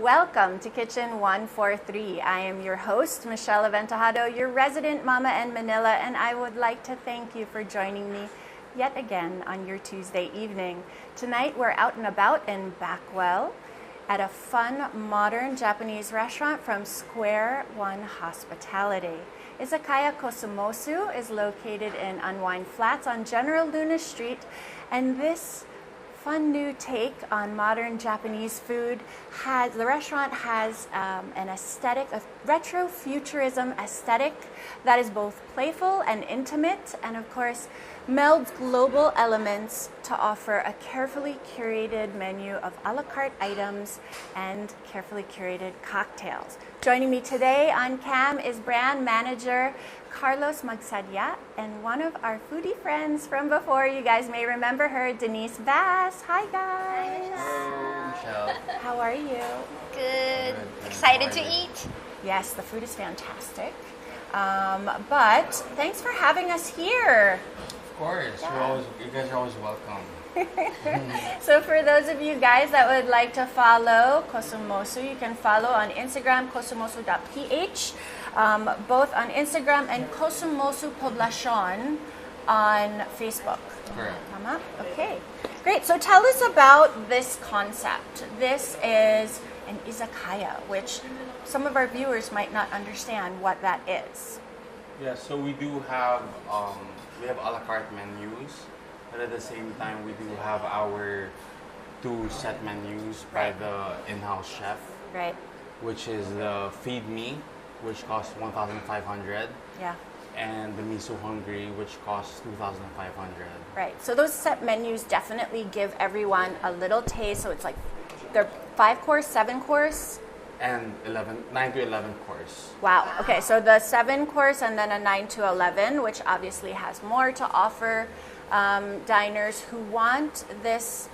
Welcome to Kitchen 143. I am your host, Michelle Aventajado, your resident mama in Manila, and I would like to thank you for joining me yet again on your Tuesday evening. Tonight we're out and about in Backwell at a fun, modern Japanese restaurant from Square One Hospitality. Izakaya Kosumosu is located in Unwind Flats on General Luna Street, and this fun new take on modern Japanese food the restaurant has an aesthetic, a retro futurism aesthetic that is both playful and intimate, and of course melds global elements to offer a carefully curated menu of a la carte items and carefully curated cocktails. Joining me today on cam is brand manager Carlos Magsadia and one of our foodie friends from before. You guys may remember her, Denise Bass. Hi guys. Hello, Michelle. How are you? Good. Excited to eat? Yes, the food is fantastic. But thanks for having us here. Of course, you guys are always welcome. So for those of you guys that would like to follow Kosumosu, you can follow on Instagram, kosumosu.ph, both on Instagram, and Kosumosu Poblacion on Facebook. Correct. Mama? Okay, great. So tell us about this concept. This is an izakaya, which some of our viewers might not understand what that is. Yeah, so we do have a la carte menus, but at the same time we do have our two set menus by the in-house chef. Right. Which is the Feed Me, which costs 1,500. Yeah. And the Miso Hungry, which costs 2,500. Right. So those set menus definitely give everyone a little taste. So it's like they're 5-course, 7-course. And 9 to 11 course. Wow. Okay, so the 7-course and then a 9 to 11, which obviously has more to offer diners who want this.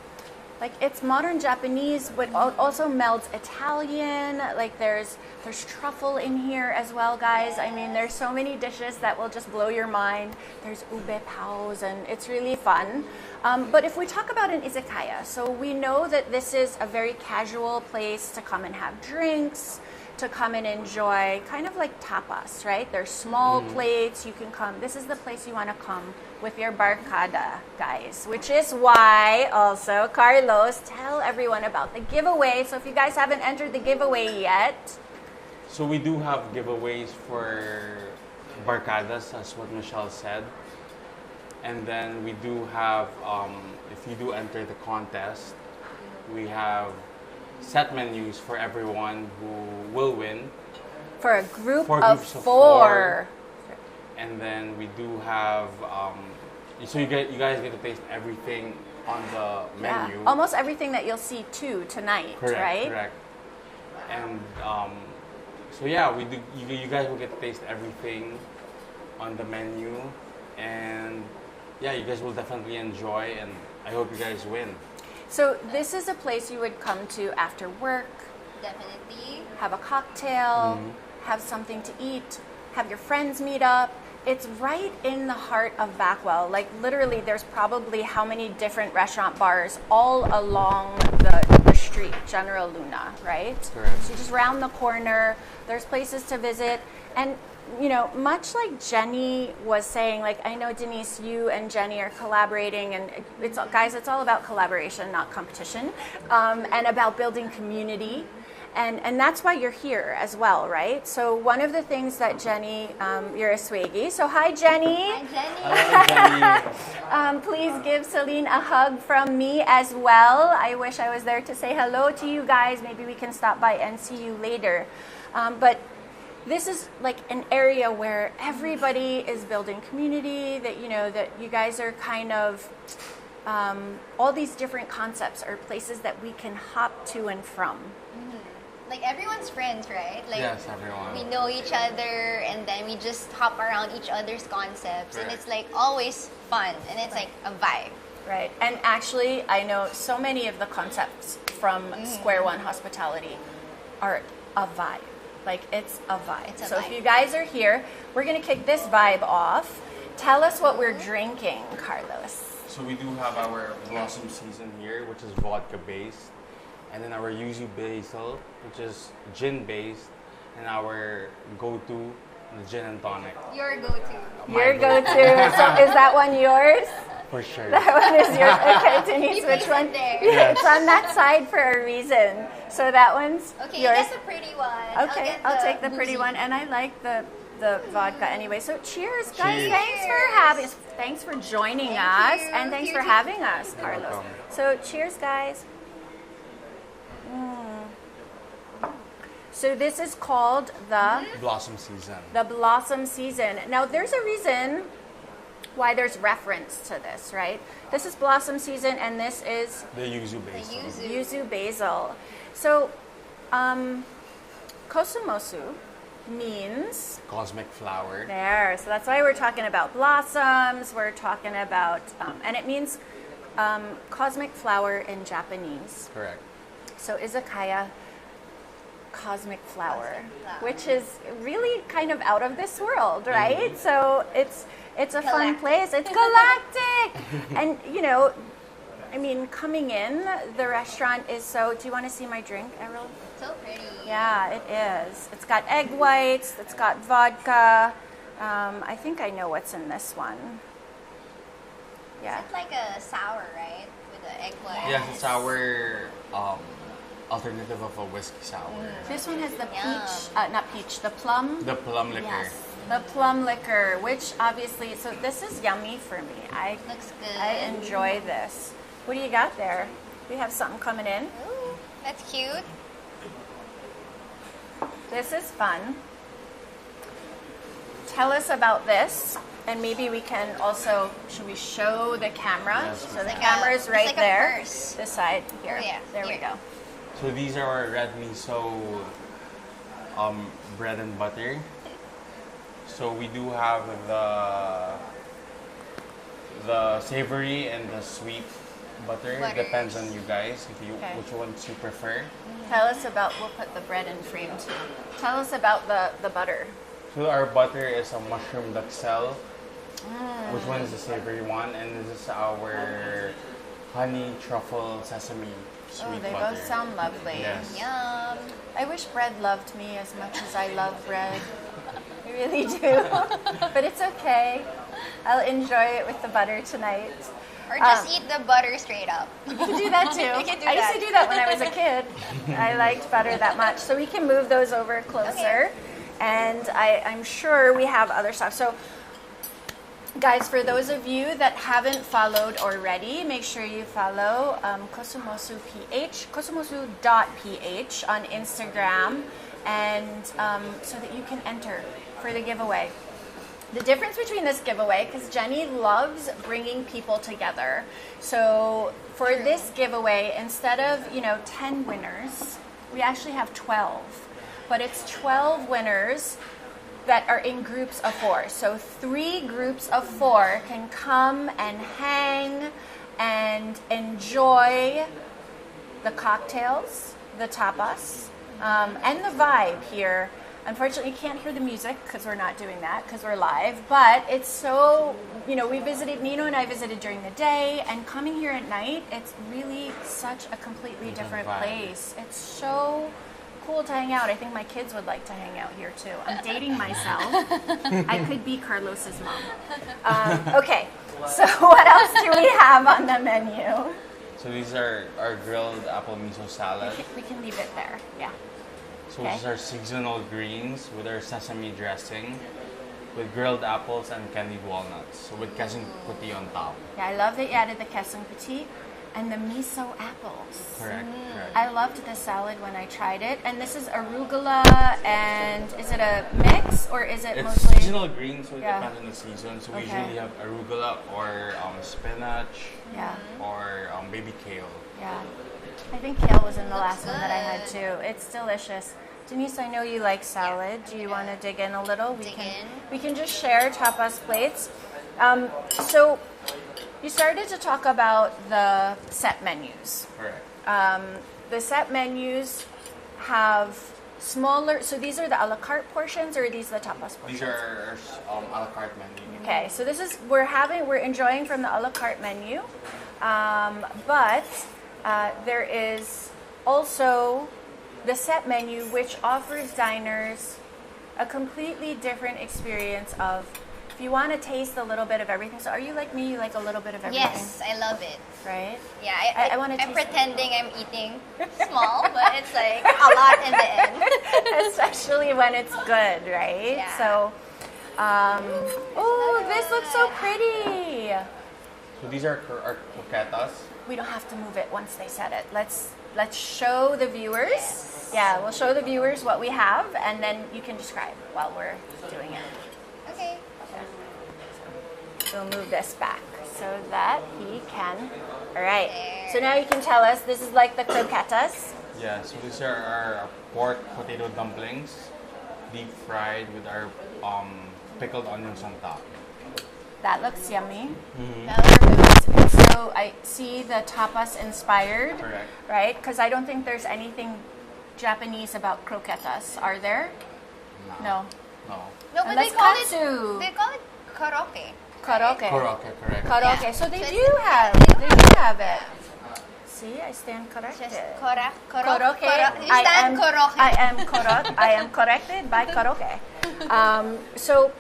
Like, it's modern Japanese, but also melds Italian. Like, there's truffle in here as well, guys. I mean, there's so many dishes that will just blow your mind. There's ube paos, and it's really fun. But if we talk about an izakaya, so we know that this is a very casual place to come and have drinks, to come and enjoy, kind of like tapas, right? There's small plates. You can come. This is the place you want to come with your barkada, guys, which is why also, Carlos, tell everyone about the giveaway. So if you guys haven't entered the giveaway yet. So we do have giveaways for barkadas, as what Michelle said. And then we do have, if you do enter the contest, we have set menus for everyone who will win. For a group Four of groups of 4. And then we do have, so you guys get to taste everything on the menu. Yeah. Almost everything that you'll see too tonight, correct, right? Correct. And so yeah, we do. You guys will get to taste everything on the menu, and yeah, you guys will definitely enjoy, and I hope you guys win. So this is a place you would come to after work. Definitely. Have a cocktail, have something to eat, have your friends meet up. It's right in the heart of Backwell. Like, literally, there's probably how many different restaurant bars all along the street, General Luna, right? Correct. So you just round the corner. There's places to visit. And, you know, much like Jenny was saying, like, I know, Denise, you and Jenny are collaborating. And, it's all about collaboration, not competition. And about building community. And that's why you're here as well, right? So one of the things that Jenny, you're a swaggy. So hi, Jenny. Hi, Jenny. Please give Celine a hug from me as well. I wish I was there to say hello to you guys. Maybe we can stop by and see you later. But this is like an area where everybody is building community, that, you know, that you guys are kind of, all these different concepts are places that we can hop to and from. Like, everyone's friends, right? Like, yes, everyone. we know each other, and then we just hop around each other's concepts, Right. and it's like always fun, and it's like a vibe. Right. And actually, I know so many of the concepts from Square One Hospitality are a vibe. Like, it's a vibe. It's a so vibe. if you guys are here, we're going to kick this vibe off. Tell us what we're drinking, Carlos. So we do have our Blossom Season here, which is vodka based. and then our yuzu basil, which is gin based, and our go-to, the gin and tonic. Your go-to. Your go-to. So is that one yours? For sure. That one is yours. Okay, Denise, You which place one? it there. Yes. It's on that side for a reason. So that one's Okay, yours. you get the pretty one. Okay, I'll take the pretty one, and I like the vodka anyway. So cheers, guys! Cheers. Thanks for joining Thank us, you. and thanks You for too. having us, You're Carlos. welcome. So cheers, guys. So this is called the Blossom season. blossom season. Now there's a reason why there's reference to this, right? This is blossom season, and this is The yuzu basil. yuzu basil. So, Kosumosu means Cosmic flower. there. So that's why we're talking about blossoms. We're talking about, and it means cosmic flower in Japanese. Correct. So Izakaya, cosmic flower, Cosmic flower. which is really kind of out of this world, right? So it's a fun Galactic. place. It's galactic, and I mean, coming in, the restaurant is so. Do you want to see my drink, Errol? So pretty. Yeah, it is. It's got egg whites. It's got vodka. I think I know what's in this one. Yeah. It's like a sour, right? With the egg white. Yes, it's our alternative of a whiskey sour. This one has the Yum. the plum. The plum liquor. Yes, the plum liquor, which obviously, so this is yummy for me. Looks good. I enjoy this. What do you got there? We have something coming in. Ooh, that's cute. This is fun. Tell us about this, and maybe we can also, should we show the camera? Yes, So the Like camera a- is right it's like a there. purse. This side here. Oh, yeah, There we here. go. So these are our red miso bread and butter. So we do have the savory and the sweet butter. Butters. Depends on you guys if you Okay. which ones you prefer. Tell us about, we'll put the bread in frame too. Tell us about the butter. So our butter is a mushroom duxelle. Which one is the savory one? And this is our honey truffle sesame sweet Oh, they butter. both sound lovely. Yes. Yum. I wish bread loved me as much as I love bread. I really do. But it's okay. I'll enjoy it with the butter tonight. Or just eat the butter straight up. You can do that too. You can do I used that. to do that when I was a kid. I liked butter that much. So we can move those over closer. And I'm sure we have other stuff. So guys, for those of you that haven't followed already, make sure you follow Kosumosu PH, kosumosu.ph on Instagram, and so that you can enter for the giveaway. The difference between this giveaway, because Jenny loves bringing people together. So for this giveaway, instead of 10 winners, we actually have 12. But it's 12 winners that are in groups of 4. So 3 groups of 4 can come and hang and enjoy the cocktails, the tapas, and the vibe here. Unfortunately, you can't hear the music because we're not doing that because we're live. But it's so, we visited, Nino and I visited during the day, and coming here at night, it's really such a completely different vibe. place. It's so cool to hang out. I think my kids would like to hang out here too. I'm dating myself. I could be Carlos's mom. Okay, so what else do we have on the menu? So these are our grilled apple miso salad. We can leave it there. Yeah. So Okay. these are seasonal greens with our sesame dressing, with grilled apples and candied walnuts. So with queso puti on top. Yeah, I love that you added the queso petit and the miso apples. Correct. Correct. I loved the salad when I tried it. And this is arugula, and is it a mix or is it It's mostly? seasonal greens, so it Yeah. depends on the season. So we Okay. usually have arugula or spinach Yeah, or baby kale. yeah. I think kale was in the last Looks one that I had good. too. It's delicious. Denise, I know you like salad. Do you want to dig in a little? Dig in. We can just share tapas plates. So you started to talk about the set menus. Correct. The set menus have smaller. So these are the a la carte portions, or are these the tapas portions? These are our a la carte menu. Okay, so this is we're enjoying from the a la carte menu, but there is also the set menu, which offers diners a completely different experience of, if you want to taste a little bit of everything. So are you like me? You like a little bit of everything? Yes, I love it. Right? Yeah, I wanna I'm taste it. pretending I'm eating small, but it's like a lot in the end. Especially when it's good, right? Yeah. So, oh, this looks so pretty. So these are our croquetas. We don't have to move it once they set it. Let's show the viewers. Yes. Yeah, we'll show the viewers what we have, and then you can describe while we're doing it. Okay. We'll move this back so that he can. All right. There. So now you can tell us, this is like the croquetas. Yeah, so these are our pork potato dumplings, deep fried with our pickled onions on top. That looks yummy. That was And so I see the tapas inspired, Correct. right? Because I don't think there's anything Japanese about croquetas, are there? No. No. No, but Unless they call katsu. it karaoke. Karaoke. Karaoke, correct. Karaoke. Yeah. So they So do it's- have. they do They do have it. See, I stand corrected. Just Karaoke. You stand karaoke. I am corrected by karaoke. So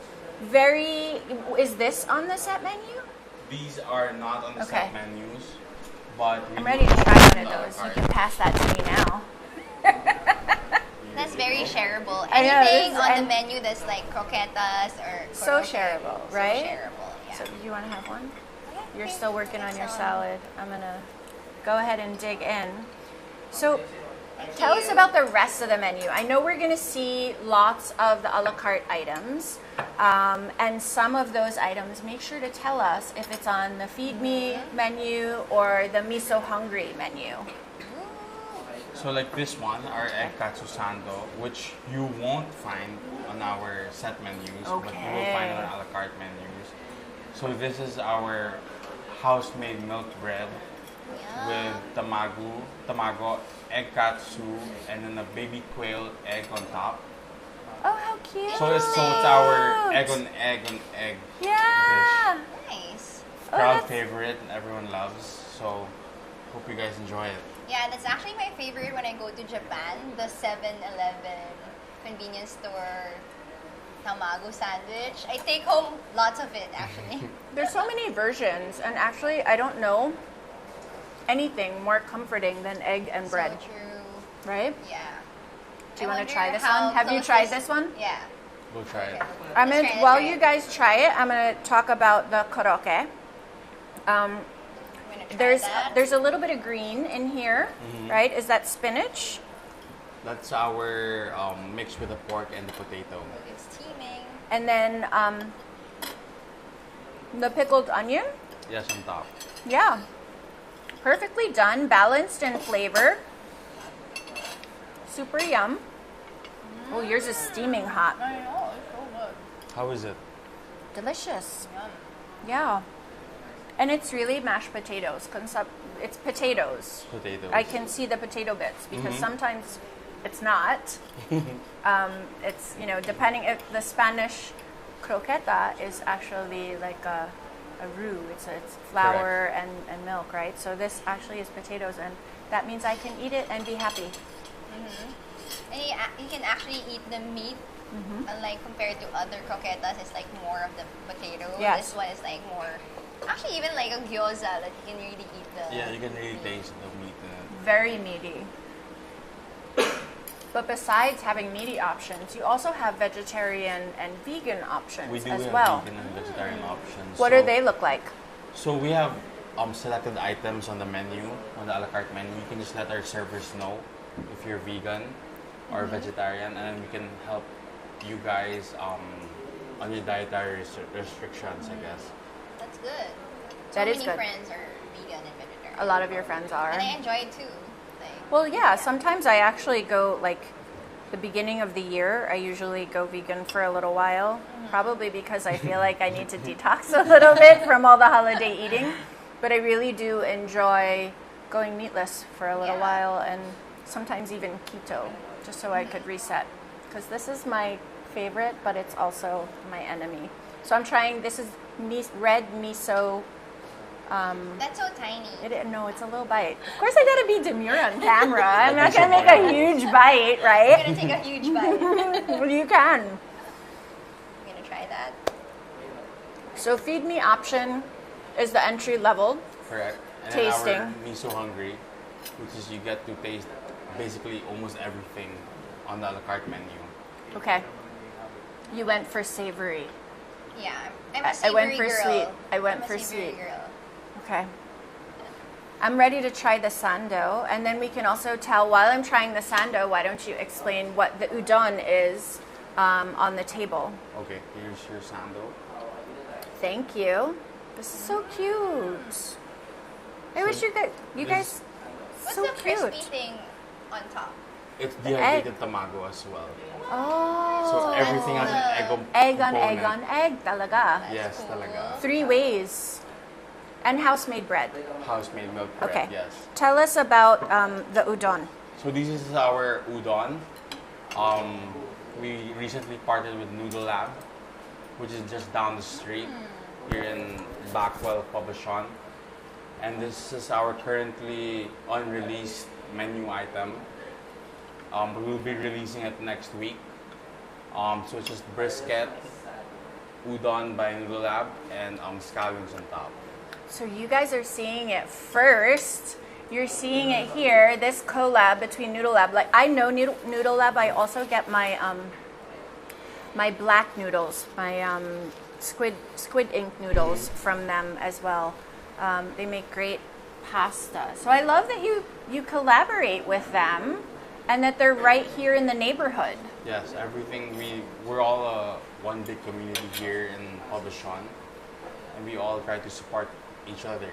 is this on the set menu? These are not on the Okay. set menus, but we I'm do ready to have try one them of on those. our You can pass that to me now. That's very shareable. I know, Anything this is- on the and- menu that's like croquetas or So karaoke, shareable, right? So shareable, yeah. So do you want to have one? You're Okay. still working I on think your so. salad. I'm gonna go ahead and dig in. So Thank tell us you. about the rest of the menu. I know we're gonna see lots of the a la carte items, and some of those items, make sure to tell us if it's on the Feed Me menu or the Miso Hungry menu. So like this one, our egg katsu sando, which you won't find on our set menus, but you will find on our a la carte menus. So this is our house-made milk bread with tamago, egg katsu, and then a baby quail egg on top. Oh, how cute! So it's our egg on egg Yeah. Nice. Oh, crowd that's- favorite and everyone loves. So hope you guys enjoy it. Yeah, that's actually my favorite when I go to Japan. The 7-Eleven convenience store tamago sandwich. I take home lots of it actually. There's so many versions, and actually, I don't know anything more comforting than egg and bread, So true. right? Yeah. Do you I want to wonder try this how one? Have you close tried this one? Yeah. We'll try it. I'm Let's gonna, try it, while let's you try it. guys try it, I'm gonna talk about the karaoke. I'm gonna try that. There's a little bit of green in here, right? Is that spinach? That's our mix with the pork and the potato. It's teaming. And then the pickled onion. Yes, on top. Yeah. Perfectly done, balanced in flavor. Super yum. Oh, yours is steaming hot. I know, it's so good. How is it? Delicious. Yum. Yeah. And it's really mashed potatoes. It's potatoes. Potatoes. I can see the potato bits because sometimes it's not. It's, depending if the Spanish croqueta is actually like a roux. It's flour and milk, right? So this actually is potatoes, and that means I can eat it and be happy. And you can actually eat the meat. Unlike compared to other croquetas, it's like more of the potato. Yes. This one is like more, actually even like a gyoza that you can really eat the. Yeah, you can really taste the meat in it. Very meaty. But besides having meaty options, you also have vegetarian and vegan options We do as have well. vegan and vegetarian options. What do they look like? So we have selected items on the menu, on the a la carte menu. You can just let our servers know if you're vegan or vegetarian, and then we can help you guys on your dietary restrictions, I guess. That's good. That is many good. friends are vegan and vegetarian. A lot of your friends are. And I enjoy it too. Like, Well, yeah, sometimes I actually go, like, the beginning of the year, I usually go vegan for a little while, probably because I feel like I need to detox a little bit from all the holiday eating. But I really do enjoy going meatless for a little Yeah. while, and sometimes even keto, just so I could reset. Because this is my favorite, but it's also my enemy. So I'm trying, this is red miso That's so tiny. No, it's a little bite. Of course, I gotta be demure on camera. I'm not gonna make a huge bite, right? I'm gonna take a huge bite. Well, you can. I'm gonna try that. So, feed me option is the entry level. Correct. And Tasting. then our miso hungry, which is you get to taste basically almost everything on the a la carte menu. Okay. You went for savory. Yeah, I'm a I savory went for girl. sweet. I went I'm a for savory sweet. girl. Okay. I'm ready to try the sando, and then we can also tell while I'm trying the sando, why don't you explain what the udon is on the table? Okay, here's your sando. Thank you. This is so cute. I wish you guys What's so the cute. crispy thing on top? It's dehydrated tamago as well. Oh. So everything has an egg on component. egg on egg talaga. Yes, Cool. talaga. 3 ways. And house-made bread. House-made milk bread, Okay. yes. Tell us about the udon. So this is our udon. We recently partnered with Noodle Lab, which is just down the street here in Backwell, Poblacion. And this is our currently unreleased menu item. We will be releasing it next week. So it's just brisket, udon by Noodle Lab, and scallions on top. So you guys are seeing it first. You're seeing it here. This collab between Noodle Lab. Like I know Noodle Lab. I also get my my black noodles, my squid ink noodles from them as well. They make great pasta. So I love that you collaborate with them, and that they're right here in the neighborhood. Yes, everything we're all one big community here in Poblacion, and we all try to support each other.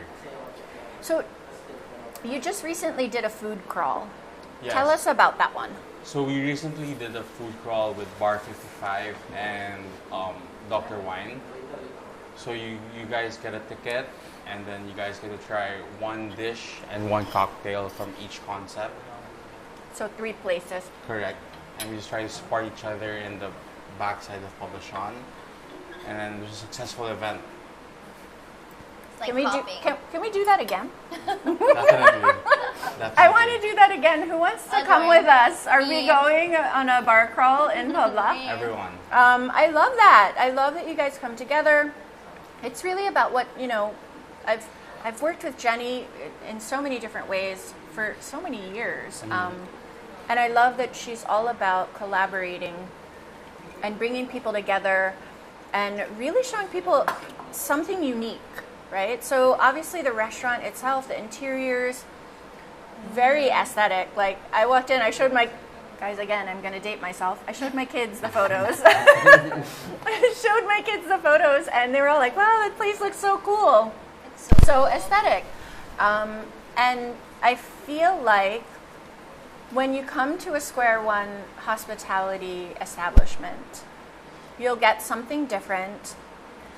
So you just recently did a food crawl. Yes. Tell us about that one. So we recently did a food crawl with Bar 55 and Dr. Wine. So you guys get a ticket, and then you guys get to try one dish and one cocktail from each concept. So 3 places. Correct. And we just try to support each other in the backside of Poblacion. And then it was a successful event. It's like Can we hopping. can we do that again? Definitely. I want to do that again. Who wants to I'll come join. with us? Are we Me. going on a bar crawl in Pobla? Everyone. I love that. I love that you guys come together. It's really about what, I've worked with Jenny in so many different ways for so many years. And I love that she's all about collaborating and bringing people together and really showing people something unique, right? So obviously the restaurant itself, the interiors, very aesthetic. Like I walked in, I showed my guys, again, I'm going to date myself. I showed my kids the photos. I showed my kids the photos, and they were all like, wow, that place looks so cool. It's So aesthetic. And I feel like when you come to a Square One hospitality establishment, you'll get something different,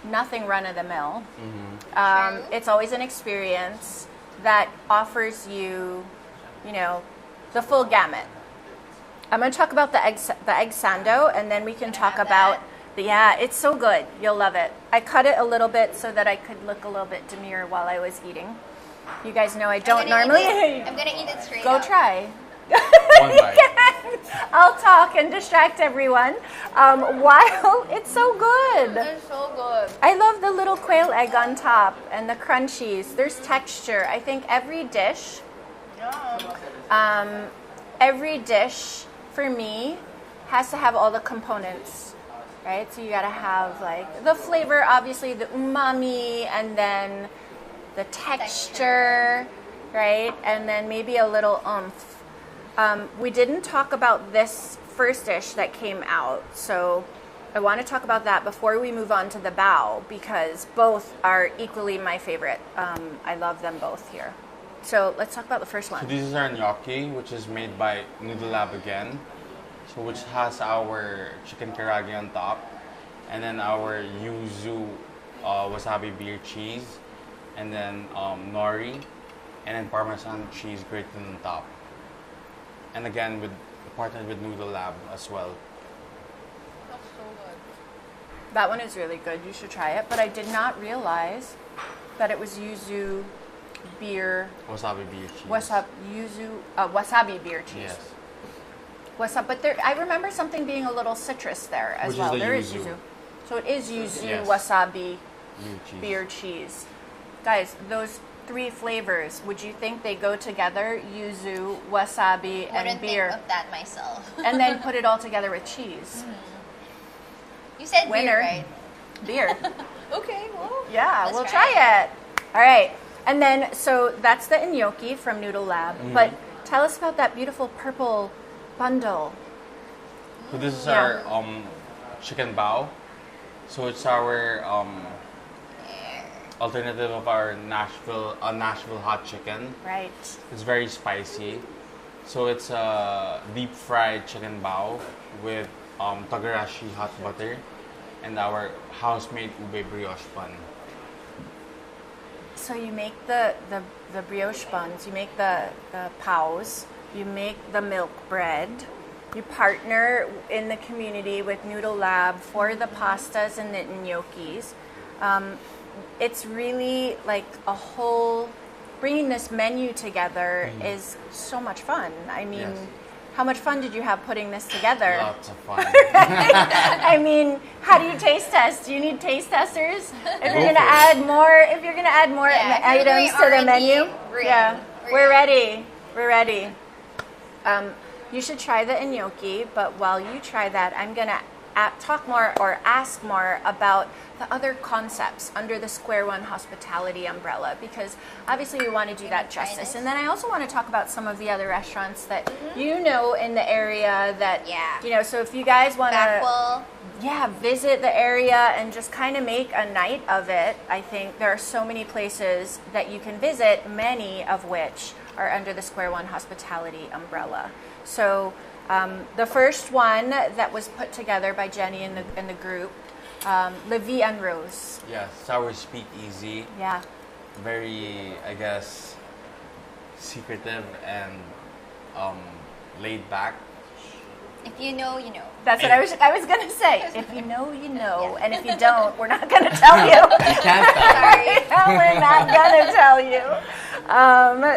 nothing run-of-the-mill. True. It's always an experience that offers you, the full gamut. I'm going to talk about the egg sando, and then we can talk have about it's so good. You'll love it. I cut it a little bit so that I could look a little bit demure while I was eating. You guys know I don't normally. I'm gonna eat it straight Go up. try. One bite. I'll talk and distract everyone while it's so good. It's so good. I love the little quail egg on top and the crunchies. There's texture. I think every dish for me has to have all the components, right? So you gotta have like the flavor, obviously the umami, and then the texture, right? And then maybe a little oomph. We didn't talk about this first dish that came out, so I want to talk about that before we move on to the bao, because both are equally my favorite. I love them both here. So let's talk about the first So one. this is our gnocchi, which is made by Noodle Lab again. So which has our chicken karage on top, and then our yuzu wasabi beer cheese, and then nori, and then parmesan cheese grated on top. And again, partnered with Noodle Lab as well. That's so good. That one is really good. You should try it. But I did not realize that it was yuzu beer, Wasabi beer cheese. wasabi beer cheese. Yes. Wasabi, but there, I remember something being a little citrus there as Which well. is the There is yuzu. So it is yuzu Yes. wasabi Cheese. beer cheese. Guys, those 3 flavors, would you think they go together? Yuzu, wasabi, and Wouldn't beer. think of that myself. And then put it all together with cheese. You said Winner. beer, right? Beer. Okay, well. Yeah, let's we'll try it. All right. And then, so that's the gnocchi from Noodle Lab. But tell us about that beautiful purple bundle. So this is Yeah. our chicken bao. So it's our alternative of our Nashville hot chicken. Right. It's very spicy. So it's a deep fried chicken bao with Togarashi hot butter and our house-made ube brioche bun. So you make the brioche buns, you make the paos, you make the milk bread, you partner in the community with Noodle Lab for the pastas and the gnocchis. It's really like a whole, bringing this menu together is so much fun. I mean, Yes. how much fun did you have putting this together? Lots of fun. I mean, how do you taste test? Do you need taste testers? If you're Go gonna for it. add more, if you're gonna add more Yeah, if you're items doing to the R&D, menu, we're yeah, in. we're in. ready. We're ready. You should try the gnocchi, but while you try that, I'm gonna talk more or ask more about the other concepts under the Square One Hospitality umbrella, because obviously we want to do that try justice. this? And then I also want to talk about some of the other restaurants that you know in the area that, Yeah. you know, so if you guys want to, Backwell. yeah, visit the area and just kind of make a night of it. I think there are so many places that you can visit, many of which are under the Square One Hospitality umbrella. So the first one that was put together by Jenny and the group, La Vie en Rose. Yes, it's our speakeasy. Yeah. Very, I guess, secretive and laid back. If you know, you know. That's what I was gonna say. If you know, you know, and if you don't, we're not gonna tell you. You can't tell. Sorry. We're not gonna tell you.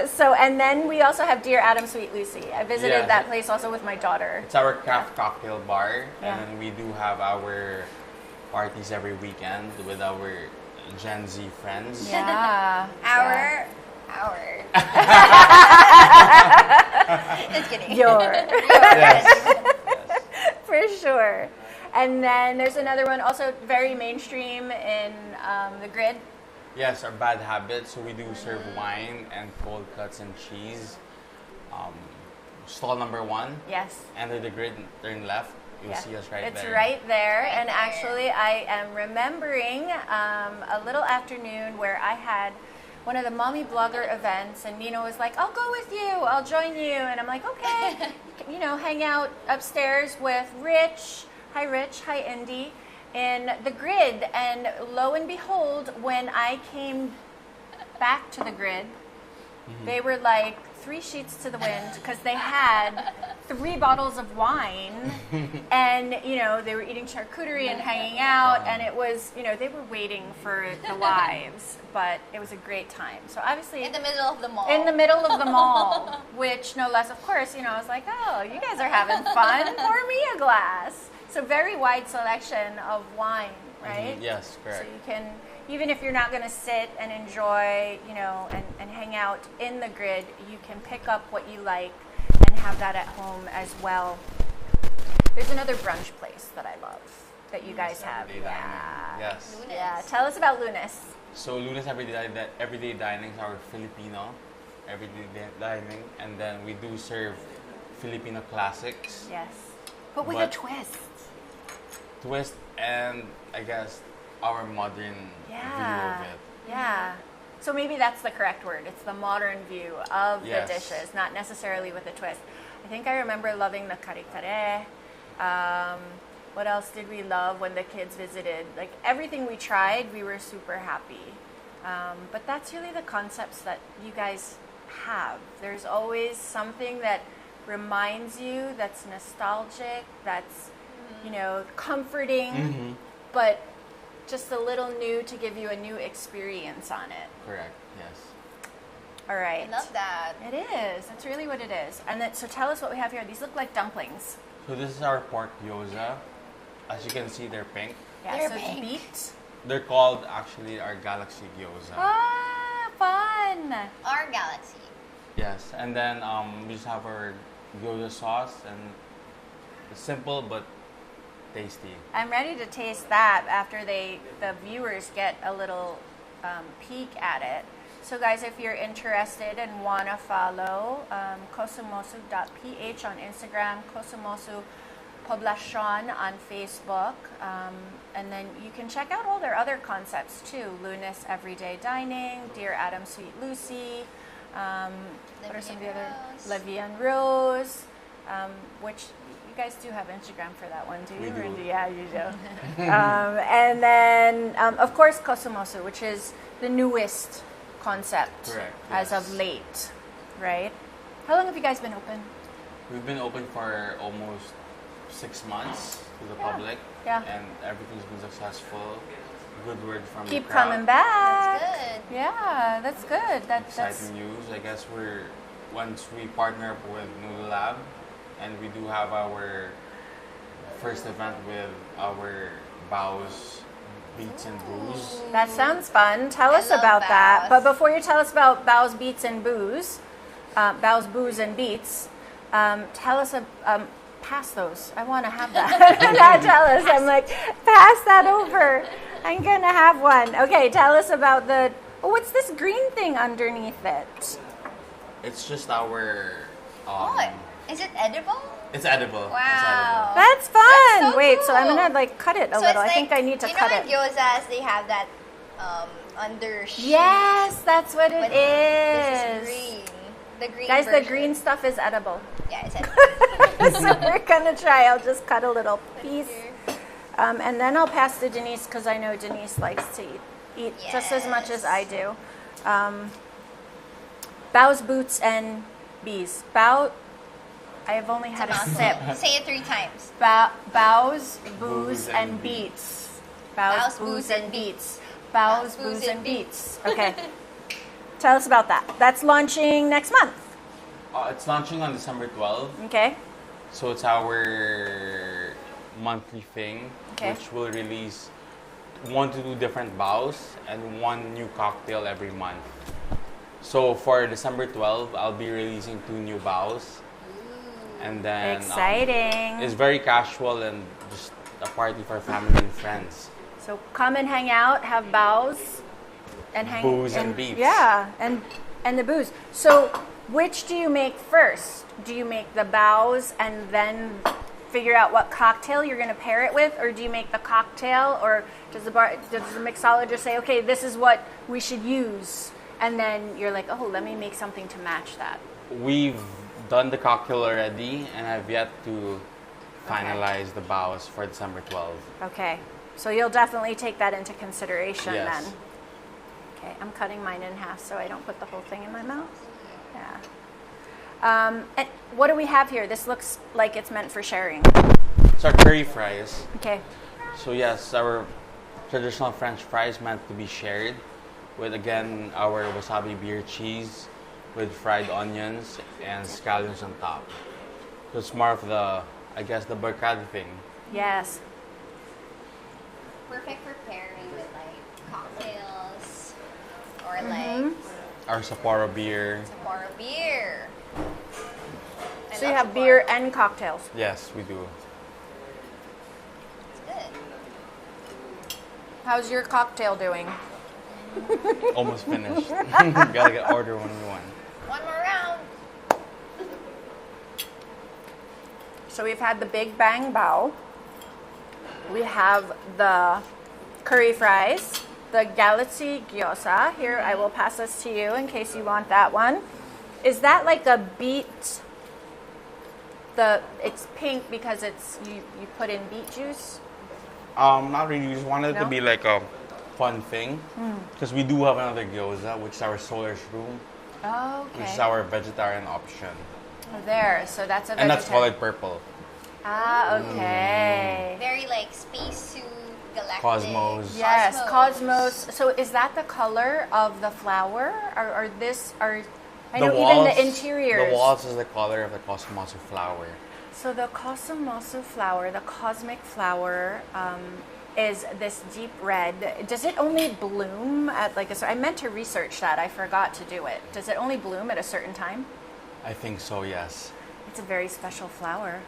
So, and then we also have Dear Adam, Sweet Lucy. I visited Yeah. that place also with my daughter. It's our craft cocktail bar, Yeah. and then we do have our parties every weekend with our Gen Z friends. Yeah. Our. Just kidding. Your. Yes. For sure. And then there's another one also very mainstream in the Grid. Yes, our bad habits. So we do serve wine and cold cuts and cheese. Stall number 1. Yes. Enter the Grid, turn left. You'll Yeah. see us right It's there. right there. Right And there. actually, I am remembering a little afternoon where I had one of the mommy blogger events, and Nina was like, I'll go with you, I'll join you. And I'm like, okay, you know, hang out upstairs with Rich. Hi, Rich. Hi, Indy. In the Grid. And lo and behold, when I came back to the Grid, they were like 3 sheets to the wind because they had 3 bottles of wine, and you know they were eating charcuterie and hanging out, and it was, you know, they were waiting for the wives, but it was a great time. So obviously In the middle of the mall. in the middle of the mall, which no less, of course, you know, I was like, oh, you guys are having fun. Pour me a glass. So very wide selection of wine, right? Yes, So correct. you can, even if you're not going to sit and enjoy, you know, and hang out in the Grid, you can pick up what you like and have that at home as well. There's another brunch place that I love that you guys have. Everyday dining. Yes. Lunes. Yeah. Tell us about Lunes. So Lunes everyday dining is our Filipino everyday dining, and then we do serve Filipino classics, Yes. But with a But- twist. twist, and I guess our modern view Yeah. of it. Yeah. So maybe that's the correct word. It's the modern view of Yes. the dishes, not necessarily with a twist. I think I remember loving the kare-kare. What else did we love when the kids visited? Like everything we tried, we were super happy. But that's really the concepts that you guys have. There's always something that reminds you, that's nostalgic, that's, you know, comforting, but just a little new to give you a new experience on it. Correct. Yes. All right. I love that. It is. That's really what it is. And then, so tell us what we have here. These look like dumplings. So this is our pork gyoza. As you can see, they're pink. Yeah, They're so pink. it's beet. They're called actually our Galaxy Gyoza. Ah, fun. Our galaxy. Yes, and then we just have our gyoza sauce, and it's simple but tasty. I'm ready to taste that after the viewers get a little peek at it. So guys, if you're interested and want to follow kosumosu.ph on Instagram, Kosumosu Poblacion on Facebook, and then you can check out all their other concepts too. Lunis Everyday Dining, Dear Adam Sweet Lucy, what are some of the other? La Vie en Rose, which you guys do have Instagram for that one, do you? We do. Randy? Yeah, you do. And then, of course, Kosumosu, which is the newest concept. Correct, As yes. of late, right? How long have you guys been open? We've been open for almost 6 months to the Yeah. public, Yeah. and everything's been successful. Good word from Keep the crowd. coming back. That's good. Yeah, that's good. That's Exciting news. I guess once we partner up with Noodle Lab, and we do have our first event with our Bows Beats and Booze. that sounds fun. Tell I us love about that. Bao's. But before you tell us about Bao's Beats and Booze, Bao's Booze and Beats, tell us pass those. I want to have that. Not tell us. I'm like, pass that over. I'm gonna have one. Okay, tell us about what's this green thing underneath it? It's just our. Oh, is it edible? It's edible. Wow. That's fun. That's so Wait, so I'm cool. gonna like cut it a So little. it's I think I need to cut it. You know in gyozas, they have that under sheet. Yes, that's what it But is. this is green. The green Guys, version. the green stuff is edible. Yeah, it's edible. So we're gonna try. I'll just cut a little piece, and then I'll pass to Denise because I know Denise likes to eat just as much as I do. Bao's Boots and Bees. Bao. I have only had a sip. Say it 3 times. Bao's Booze Booze and and Beats. Bao's Bao's Booze and Beats. Bao's Bao's Booze Booze and and Beats. Okay. Tell us about that. That's launching next month. It's launching on December 12th. Okay. So it's our monthly thing, Okay. which will release 1 to 2 different bows and 1 new cocktail every month. So for December 12th, I'll be releasing 2 new bows. And then Exciting. it's very casual and just a party for family and friends. So come and hang out, have bows, and hang Booze and beats. Yeah, and the booze. So which do you make first? Do you make the bows and then figure out what cocktail you're going to pair it with, or do you make the cocktail, or does the mixologist say, okay, this is what we should use, and then you're like, oh, let me make something to match that? We've done the cocktail already, and I've yet to finalize the bows for December 12th. Okay, so you'll definitely take that into consideration Yes. then. Okay, I'm cutting mine in half so I don't put the whole thing in my mouth. Yeah. And what do we have here? This looks like it's meant for sharing. It's our curry fries. Okay. So yes, our traditional French fries meant to be shared with, again, our wasabi beer cheese with fried onions and scallions on top. So it's more of the, I guess, the barcada thing. Yes. Perfect for pairing with like cocktails or like Our Sapporo beer. Sapporo beer. I So you love have beer Sapporo. and cocktails. Yes, we do. It's good. How's your cocktail doing? Almost finished. Gotta get order 101. One more round. So we've had the Big Bang Bao. We have the curry fries, the Galaxy Gyoza. Here, I will pass this to you in case you want that one. Is that like a beet? It's pink because it's you put in beet juice. Not really. We just wanted it No? to be like a fun thing. Because we do have another gyoza, which is our solar shroom, Oh, which is okay. our vegetarian option. There, so that's a And that's vegetarian. colored purple. Ah, okay. Very like spacesuit. galactic. Cosmos. Yes, cosmos. So is that the color of the flower? Or I know even the interiors. The walls is the color of the Kosumosu flower. So the Kosumosu flower, the cosmic flower, is this deep red. Does it only bloom at like I meant to research that. I forgot to do it. Does it only bloom at a certain time? I think so, yes. It's a very special flower.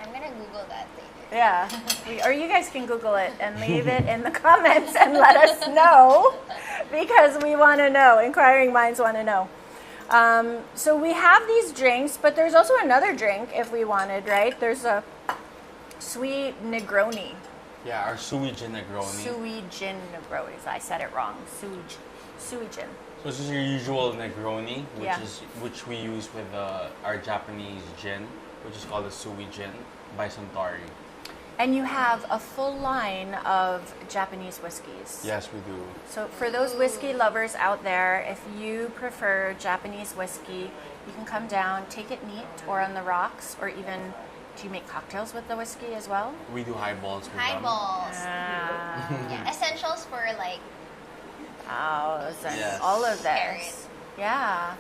I'm gonna Google that later. Yeah. Or you guys can Google it and leave it in the comments and let us know, because we want to know. Inquiring minds want to know. So we have these drinks, but there's also another drink if we wanted, right? There's a sui Negroni. Yeah, our sui gin Negroni. Sui gin Negroni. I said it wrong. Sui gin. So this is your usual Negroni, Yeah. which we use with our Japanese gin, which is called the sui gin by Centauri. And you have a full line of Japanese whiskeys. Yes, we do. So for those whiskey lovers out there, if you prefer Japanese whiskey, you can come down, take it neat or on the rocks, or even, do you make cocktails with the whiskey as well? We do highballs with them. Highballs. Ah. Yeah, essentials for like Yes. All of this. Yeah.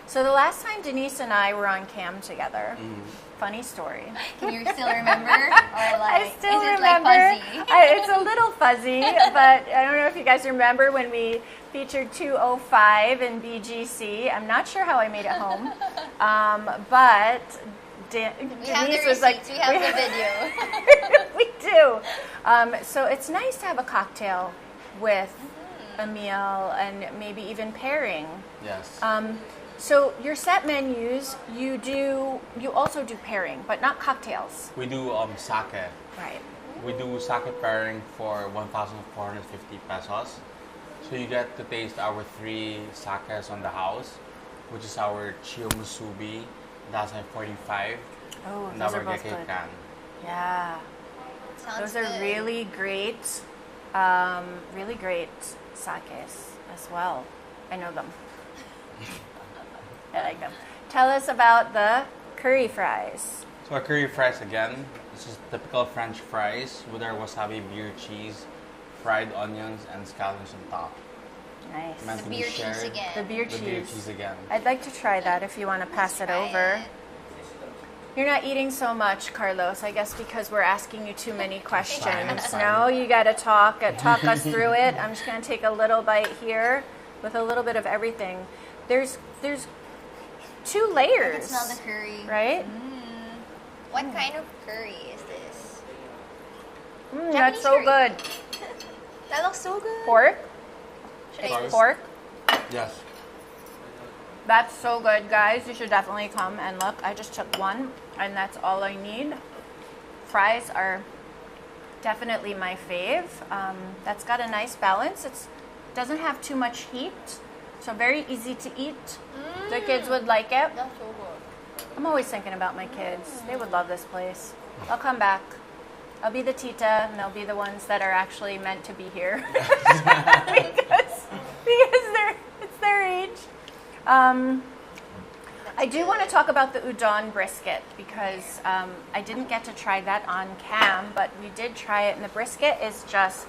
So the last time Denise and I were on cam together, funny story. Can you still remember? Or like, I still is it remember. like fuzzy? It's a little fuzzy, but I don't know if you guys remember when we featured 205 in BGC. I'm not sure how I made it home, but Denise was like, we have the video. we do. So it's nice to have a cocktail with a meal and maybe even pairing. Yes. So your set menus, you also do pairing, but not cocktails. We do sake. Right. We do sake pairing for 1,450 pesos. So you get to taste our 3 sakes on the house, which is our Chiyo Musubi, Dasai 45, Oh, and those our are both good. Gekkeikan. Yeah. Sounds Those are good. really great sakes as well. I know them. I like them. Tell us about the curry fries. So our curry fries again, this is typical French fries with our wasabi beer cheese, fried onions, and scallions on top. Nice. Meant The to be beer cheese shared. again. The beer The beer cheese. cheese again. I'd like to try that if you want to pass it Try over. it. You're not eating so much, Carlos. I guess because we're asking you too many questions. it's fine. No, you got to talk us through it. I'm just going to take a little bite here with a little bit of everything. There's 2 I layers. can smell the curry. Right? What kind of curry is this? That's Japanese so curry. good. That looks so good. Pork? Should It's I just- pork. Yes. That's so good, guys. You should definitely come and look. I just took one, and that's all I need. Fries are definitely my fave. That's got a nice balance. It doesn't have too much heat, so very easy to eat. The kids would like it. That's so good. I'm always thinking about my kids. They would love this place. I'll come back. I'll be the tita, and they'll be the ones that are actually meant to be here because it's their age. I do want to talk about the udon brisket because I didn't get to try that on cam, but we did try it, and the brisket is just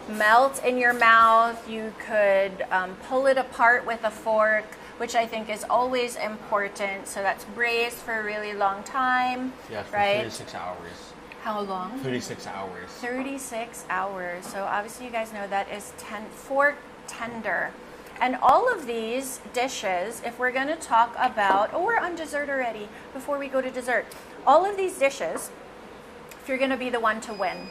melt in your mouth. You could pull it apart with a fork, which I think is always important. So that's braised for a really long time, Yes, for right? 36 hours. How long? 36 hours. 36 hours. So obviously you guys know that is fork tender. And all of these dishes, if we're going to talk about, we're on dessert already before we go to dessert. All of these dishes, if you're going to be the one to win,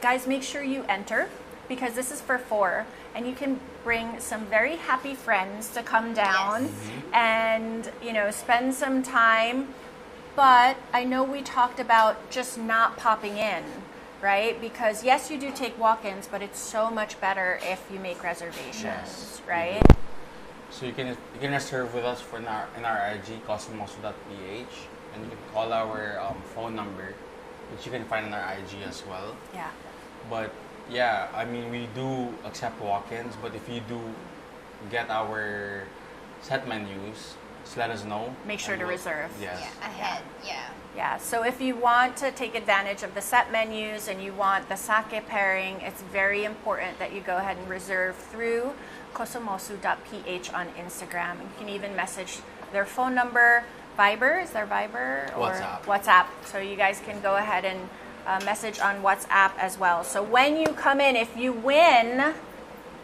guys, make sure you enter because this is for 4 and you can bring some very happy friends to come down and, spend some time. But I know we talked about just not popping in, right? Because yes, you do take walk-ins, but it's so much better if you make reservations, Yes, right? So you can reserve with us in our IG kosumosu.ph, and you can call our phone number, which you can find on our IG as well. Yeah. But yeah, I mean we do accept walk-ins, but if you do get our set menus, just let us know. Make sure and to we'll- reserve. Yes. Yeah, ahead. Yeah. Yeah, so if you want to take advantage of the set menus and you want the sake pairing, it's very important that you go ahead and reserve through kosumosu.ph on Instagram. You can even message their phone number, Viber, is there Viber? Or WhatsApp. WhatsApp. So you guys can go ahead and message on WhatsApp as well. So when you come in, if you win,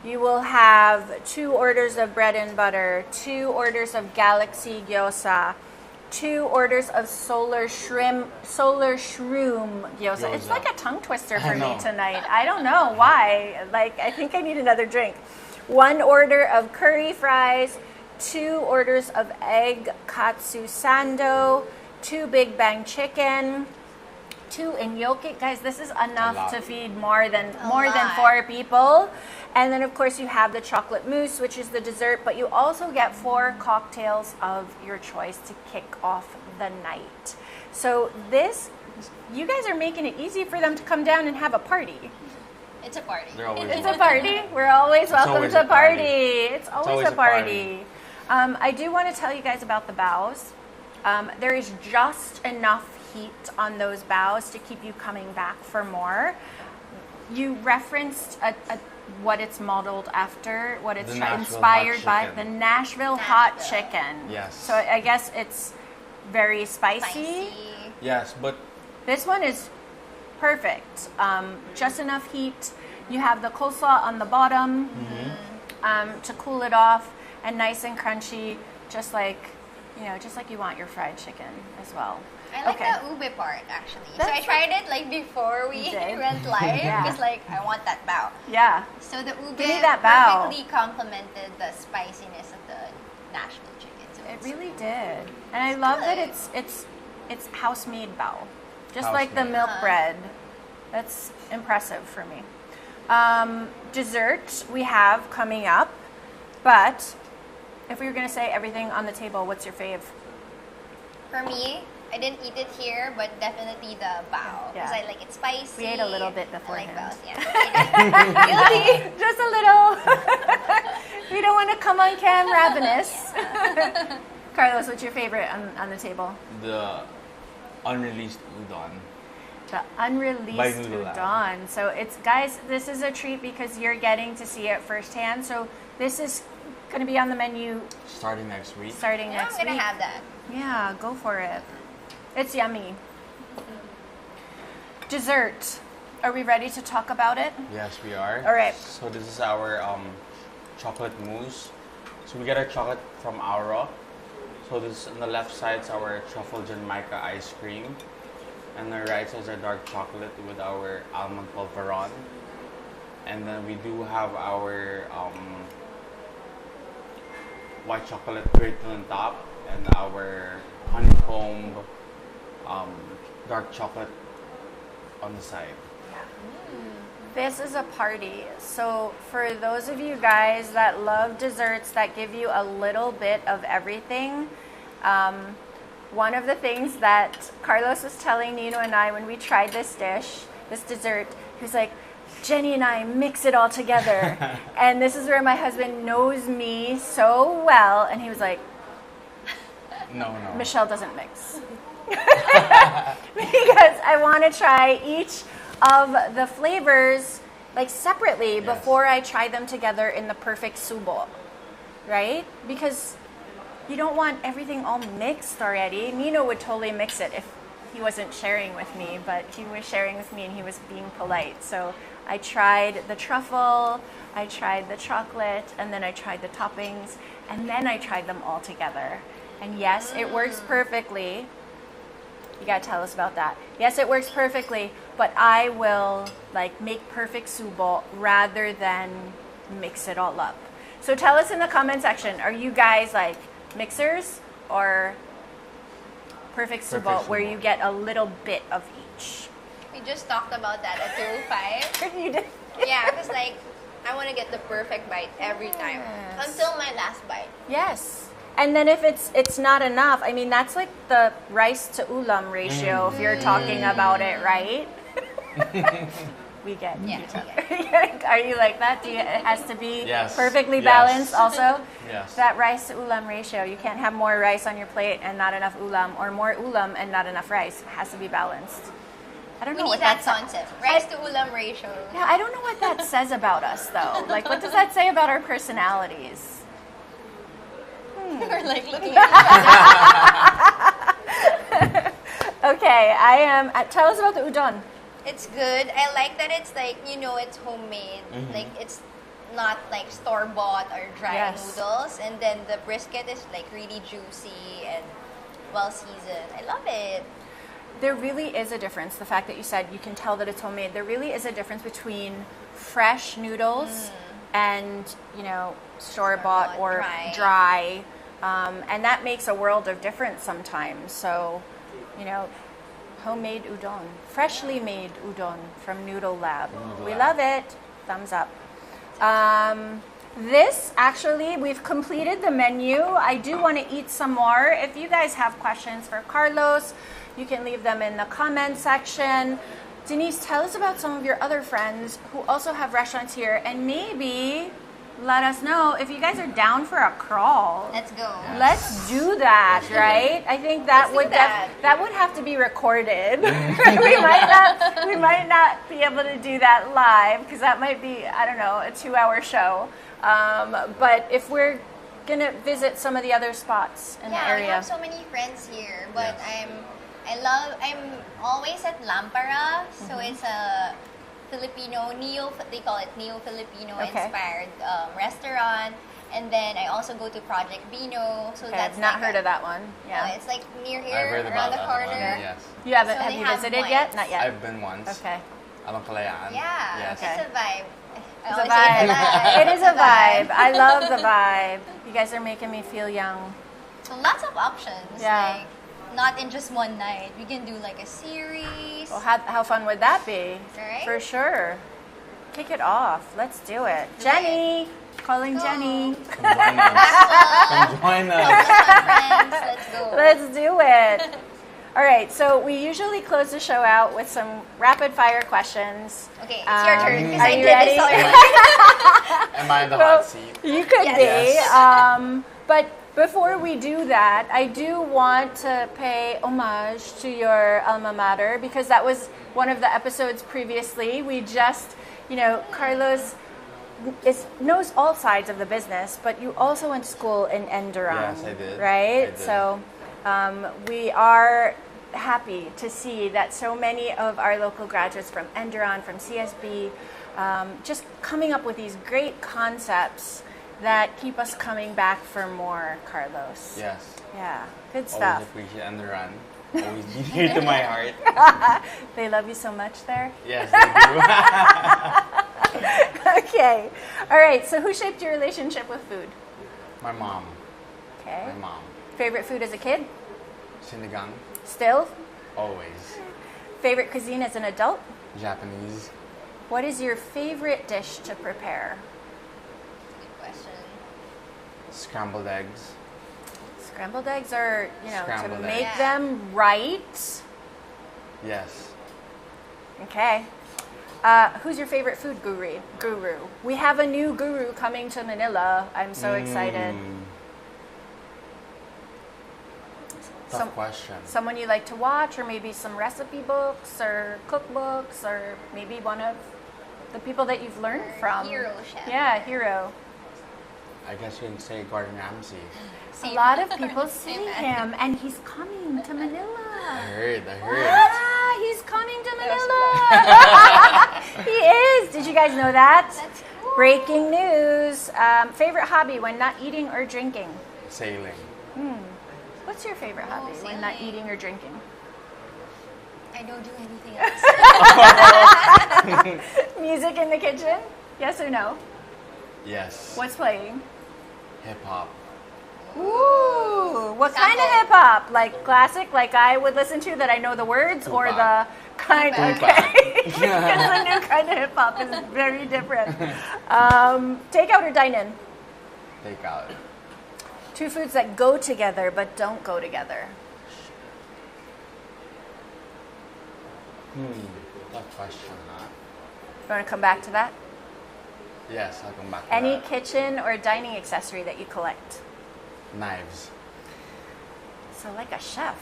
you will have 2 orders of bread and butter, 2 orders of Galaxy Gyoza, 2 orders of solar shroom gyoza. It's Gyoza. like a tongue twister for I me know. tonight. I don't know why. Like, I think I need another drink. 1 order of curry fries, 2 orders of egg katsu sando, 2 Big Bang chicken, 2 gnocchi. Guys, this is enough lot. to feed more than lot. 4 people. And then, of course, you have the chocolate mousse, which is the dessert, but you also get 4 cocktails of your choice to kick off the night. So this, you guys are making it easy for them to come down and have a party. It's a party. They're always It's a party. We're always welcome always to a party. It's always a party. I do want to tell you guys about the bows. There is just enough heat on those bows to keep you coming back for more. You referenced what it's modeled after, what it's The Nashville inspired hot by, chicken. the Nashville hot Nashville. chicken. Yes. So I guess it's very Spicy. Yes, but This one is perfect. Just enough heat. You have the coleslaw on the bottom to cool it off, and nice and crunchy, just like you want your fried chicken as well. I like Okay. the ube part actually. So That's I tried it like before we You did? went live Yeah. because like I want that bao. Yeah. So the ube Give me that bao. perfectly complemented the spiciness of the Nashville chicken. So It it's really did, and I love that good. it's house made bao, just like the House-made. milk bread. That's impressive for me. Dessert we have coming up, but if we were gonna say everything on the table, what's your fave? for me. I didn't eat it here, but definitely the bao because Yeah. I like it spicy. We ate a little bit I like beforehand. baos, yeah. Guilty. Just a little. We don't want to come on cam ravenous. Carlos, what's your favorite on the table? the unreleased udon. The unreleased By Noodle Lab. udon. So it's, guys, this is a treat because you're getting to see it firsthand. So this is going to be on the menu Starting next week. starting Yeah, next I'm gonna week. have that. Yeah, go for it. It's yummy. Dessert. Are we ready to talk about it? Yes, we are. All right. So this is our chocolate mousse. So we get our chocolate from Aura. So this on the left side is our truffle Jamaica ice cream, and the right side is our dark chocolate with our almond pulveron. And then we do have our white chocolate grate on top, and our honeycomb dark chocolate on the side. This is a party. So for those of you guys that love desserts that give you a little bit of everything, one of the things that Carlos was telling Nino and I when we tried this dessert, he was like, Jenny and I mix it all together. And this is where my husband knows me so well. And he was like, No. Michelle doesn't mix. Because I want to try each of the flavors like separately Yes. before I try them together in the perfect subo, right? Because you don't want everything all mixed already. Nino would totally mix it if he wasn't sharing with me, but he was sharing with me and he was being polite. So I tried the truffle, I tried the chocolate, and then I tried the toppings, and then I tried them all together. And yes, it works perfectly. You gotta tell us about that. Yes, it works perfectly, but I will like make perfect subo rather than mix it all up. So tell us in the comment section, are you guys like mixers or perfect subo Perfect where subo. you get a little bit of each? We just talked about that at 205. You did. Yeah, because like I want to get the perfect bite every time Yes. until my last bite. Yes. And then if it's not enough, I mean that's like the rice to ulam ratio if you're talking about it, right? we get. Yeah, Are you like that? Do you, it has to be Yes. perfectly Yes. balanced also? Yes. That rice to ulam ratio. You can't have more rice on your plate and not enough ulam, or more ulam and not enough rice. It has to be balanced. I don't We know need what that that's concept. Rice to ulam ratio. Yeah, I don't know what that says about us though. Like, what does that say about our personalities? We're like looking at each other. Okay, I am. Tell us about the udon. It's good. I like that it's like, it's homemade. Like it's not like store-bought or dry Yes. noodles. And then the brisket is like really juicy and well-seasoned. I love it. There really is a difference. The fact that you said you can tell that it's homemade. There really is a difference between fresh noodles and, store-bought or dry. And that makes a world of difference sometimes. So, homemade udon, freshly made udon from Noodle Lab. We love it. Thumbs up. This, actually, we've completed the menu. I do want to eat some more. If you guys have questions for Carlos, you can leave them in the comment section. Denise, tell us about some of your other friends who also have restaurants here, and maybe let us know if you guys are down for a crawl. Let's go. Let's do that, right? I think that Let's do that. that would have to be recorded. we might not be able to do that live because that might be, I don't know, a 2-hour show. But if we're gonna visit some of the other spots in the Yeah, area, we have so many friends here, but Yes. I'm always at Lampara, so it's a Filipino they call it neo-Filipino Okay. inspired restaurant. And then I also go to Project Bino, so okay, that's I've not like heard of that one. Yeah, it's like near here, I've heard around about the that corner. one. Yes. you haven't. So Have they you have visited yet? wines. Not yet. I've been once. Okay. Along Kalayaan. Yeah, Yes. Okay. it's a vibe. I It's a always say vibe. it's a vibe. It is a vibe. I love the vibe. You guys are making me feel young. So lots of options. Yeah. Like, not in just one night. We can do like a series. Well, how fun would that be? Right? For sure. Kick it off. Let's do it. do Jenny! Calling Go. Jenny. Come join us. Come join us. Friends, let's go. Let's do it. All right, so we usually close the show out with some rapid fire questions. Okay, it's your turn because are I you did ready? this already. Am I in the Well, hot seat? you could Yes. be. But before we do that, I do want to pay homage to your alma mater because that was one of the episodes previously. We just, Carlos knows all sides of the business, but you also went to school in Enduran. Yes, I did. Right? I did. So we are happy to see that so many of our local graduates from Enduran, from CSB, just coming up with these great concepts that keep us coming back for more, Carlos. Yes. Yeah, good Always stuff. appreciate and the run. Always be dear to my heart. They love you so much there. Yes, they do. Okay. All right, so who shaped your relationship with food? My mom. Okay. My mom. Favorite food as a kid? Sinigang. Still? Always. Favorite cuisine as an adult? Japanese. What is your favorite dish to prepare? Good question. Scrambled eggs. Scrambled eggs are, to Scrambled make eggs. them right. Yes. Okay. Who's your favorite food guru? We have a new guru coming to Manila. I'm so excited. Tough question. Someone you like to watch, or maybe some recipe books or cookbooks, or maybe one of the people that you've learned from. Hero chef. Yeah, hero. I guess you can say Gordon Ramsay. A lot of people see him, and he's coming to Manila. I heard. Ah, he's coming to Manila. He is. Did you guys know that? That's cool. Breaking news. Favorite hobby when not eating or drinking? Sailing. What's your favorite hobby when not sailing. eating or drinking? I don't do anything else. Music in the kitchen? Yes or no? Yes. What's playing? Hip hop. Ooh, what kind of Sample. hip hop? Like classic, like I would listen to that I know the words, or the Tupac. kind? Okay, because the new kind of hip hop is very different. Takeout or dine in? Take out. Two foods that go together but don't go together. Tough question, huh? You want to come back to that? Yes, I'll come back to Any that. kitchen or dining accessory that you collect? Knives. So like a chef.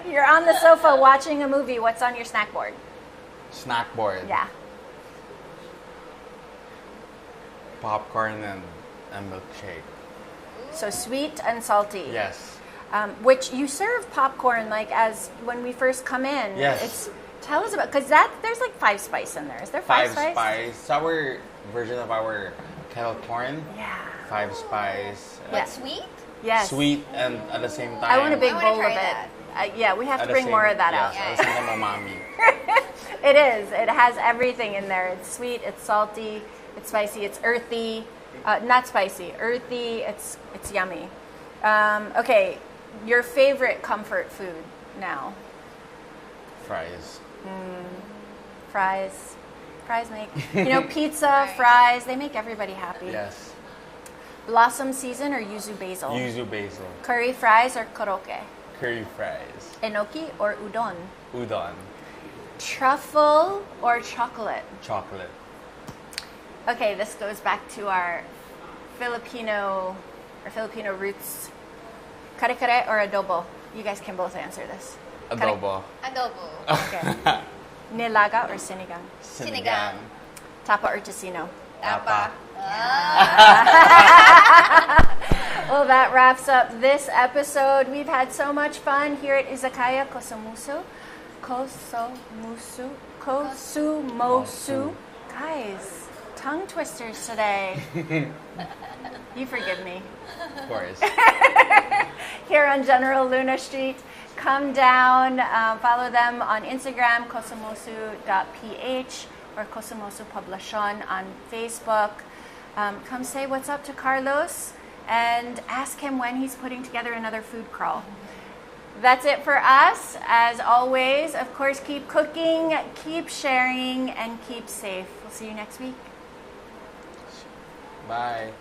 You're on the sofa watching a movie. What's on your snack board? Snack board. Yeah. Popcorn and a milkshake. So sweet and salty. Yes. Which you serve popcorn like as when we first come in. Yes. Tell us about, because there's like 5 spice in there. Is there 5 spice? 5 spice. It's our version of our kettle corn. Yeah. 5 spice. Yeah. But sweet? Yes. Sweet and at the same time. I want a big I wanna bowl of try it. that. Yeah, we have at to the bring same- more of that yes, out. at the same time, umami. It is. It has everything in there. It's sweet, it's salty, it's spicy, it's earthy. Not spicy, earthy, it's yummy. Okay, your favorite comfort food now? Fries. Fries. Fries make, pizza, fries, they make everybody happy. Yes. Blossom season or yuzu basil? Yuzu basil. Curry fries or koroke? Curry fries. Enoki or udon? Udon. Truffle or chocolate? Chocolate. Okay, this goes back to our Filipino roots. Kare-kare or adobo? You guys can both answer this. Adobo. Adobo. Okay. Nilaga or sinigang? Sinigang. Tapa or tocino? Tapa. Well, that wraps up this episode. We've had so much fun here at Izakaya Kosumosu. Kosumosu. Guys, tongue twisters today. You forgive me. Of course. Here on General Luna Street. Come down, follow them on Instagram, kosumosu.ph or Kosumosu Poblacion on Facebook. Come say what's up to Carlos and ask him when he's putting together another food crawl. That's it for us. As always, of course, keep cooking, keep sharing, and keep safe. We'll see you next week. Bye.